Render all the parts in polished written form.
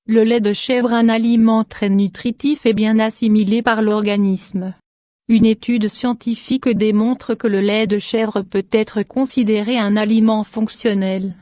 Le lait de chèvre, un aliment très nutritif et bien assimilé par l'organisme. Une étude scientifique démontre que le lait de chèvre peut être considéré un aliment fonctionnel.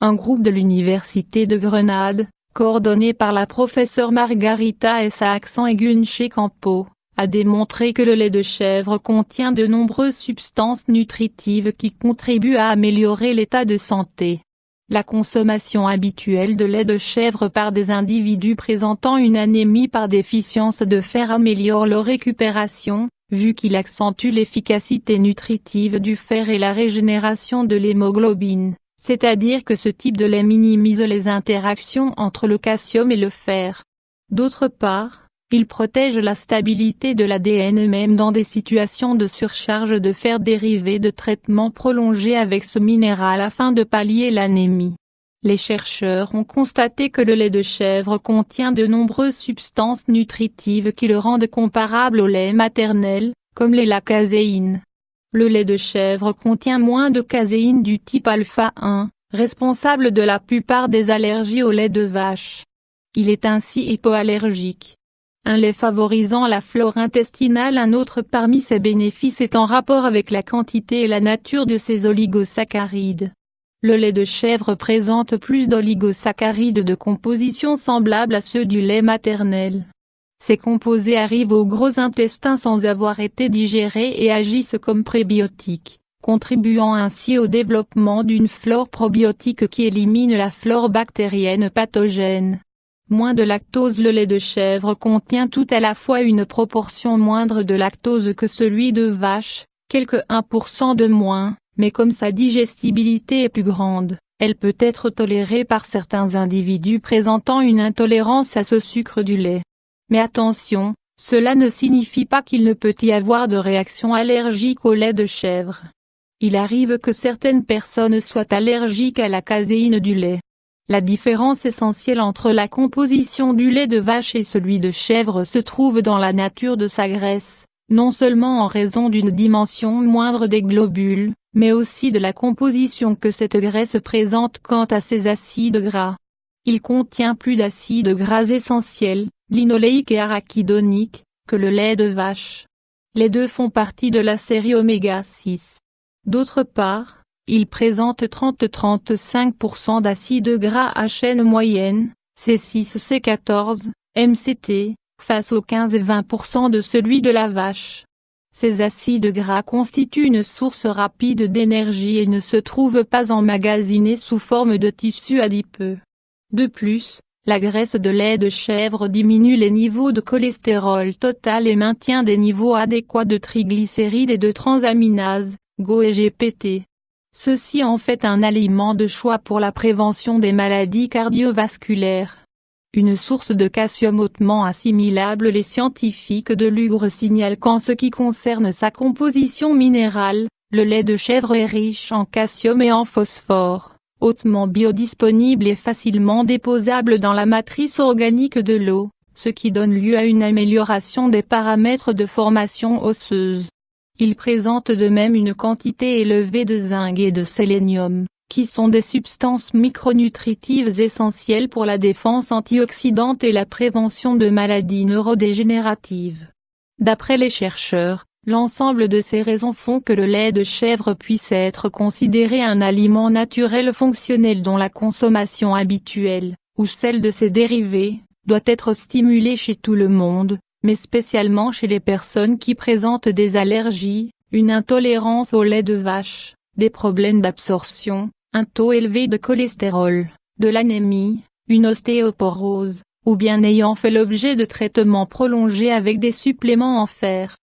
Un groupe de l'Université de Grenade, coordonné par la professeure Margarita Essa-Accent et Gunche Campo, a démontré que le lait de chèvre contient de nombreuses substances nutritives qui contribuent à améliorer l'état de santé. La consommation habituelle de lait de chèvre par des individus présentant une anémie par déficience de fer améliore leur récupération, vu qu'il accentue l'efficacité nutritive du fer et la régénération de l'hémoglobine, c'est-à-dire que ce type de lait minimise les interactions entre le calcium et le fer. D'autre part, il protège la stabilité de l'ADN même dans des situations de surcharge de fer dérivé de traitements prolongés avec ce minéral afin de pallier l'anémie. Les chercheurs ont constaté que le lait de chèvre contient de nombreuses substances nutritives qui le rendent comparable au lait maternel, comme la caséine. Le lait de chèvre contient moins de caséine du type alpha-1, responsable de la plupart des allergies au lait de vache. Il est ainsi hypoallergique. Un lait favorisant la flore intestinale. Un autre parmi ses bénéfices est en rapport avec la quantité et la nature de ses oligosaccharides. Le lait de chèvre présente plus d'oligosaccharides de composition semblable à ceux du lait maternel. Ces composés arrivent au gros intestin sans avoir été digérés et agissent comme prébiotiques, contribuant ainsi au développement d'une flore probiotique qui élimine la flore bactérienne pathogène. Moins de lactose. Le lait de chèvre contient tout à la fois une proportion moindre de lactose que celui de vache, quelque 1% de moins, mais comme sa digestibilité est plus grande, elle peut être tolérée par certains individus présentant une intolérance à ce sucre du lait. Mais attention, cela ne signifie pas qu'il ne peut y avoir de réaction allergique au lait de chèvre. Il arrive que certaines personnes soient allergiques à la caséine du lait. La différence essentielle entre la composition du lait de vache et celui de chèvre se trouve dans la nature de sa graisse, non seulement en raison d'une dimension moindre des globules, mais aussi de la composition que cette graisse présente quant à ses acides gras. Il contient plus d'acides gras essentiels, linoléiques et arachidoniques, que le lait de vache. Les deux font partie de la série oméga 6. D'autre part, il présente 30-35% d'acides gras à chaîne moyenne, C6-C14, MCT, face aux 15 et 20% de celui de la vache. Ces acides gras constituent une source rapide d'énergie et ne se trouvent pas emmagasinés sous forme de tissu adipeux. De plus, la graisse de lait de chèvre diminue les niveaux de cholestérol total et maintient des niveaux adéquats de triglycérides et de transaminases, GO et GPT. Ceci en fait un aliment de choix pour la prévention des maladies cardiovasculaires. Une source de calcium hautement assimilable. Les scientifiques de l'Ugre signalent qu'en ce qui concerne sa composition minérale, le lait de chèvre est riche en calcium et en phosphore, hautement biodisponible et facilement déposable dans la matrice organique de l'eau, ce qui donne lieu à une amélioration des paramètres de formation osseuse. Il présente de même une quantité élevée de zinc et de sélénium, qui sont des substances micronutritives essentielles pour la défense antioxydante et la prévention de maladies neurodégénératives. D'après les chercheurs, l'ensemble de ces raisons font que le lait de chèvre puisse être considéré un aliment naturel fonctionnel dont la consommation habituelle, ou celle de ses dérivés, doit être stimulée chez tout le monde, mais spécialement chez les personnes qui présentent des allergies, une intolérance au lait de vache, des problèmes d'absorption, un taux élevé de cholestérol, de l'anémie, une ostéoporose, ou bien ayant fait l'objet de traitements prolongés avec des suppléments en fer.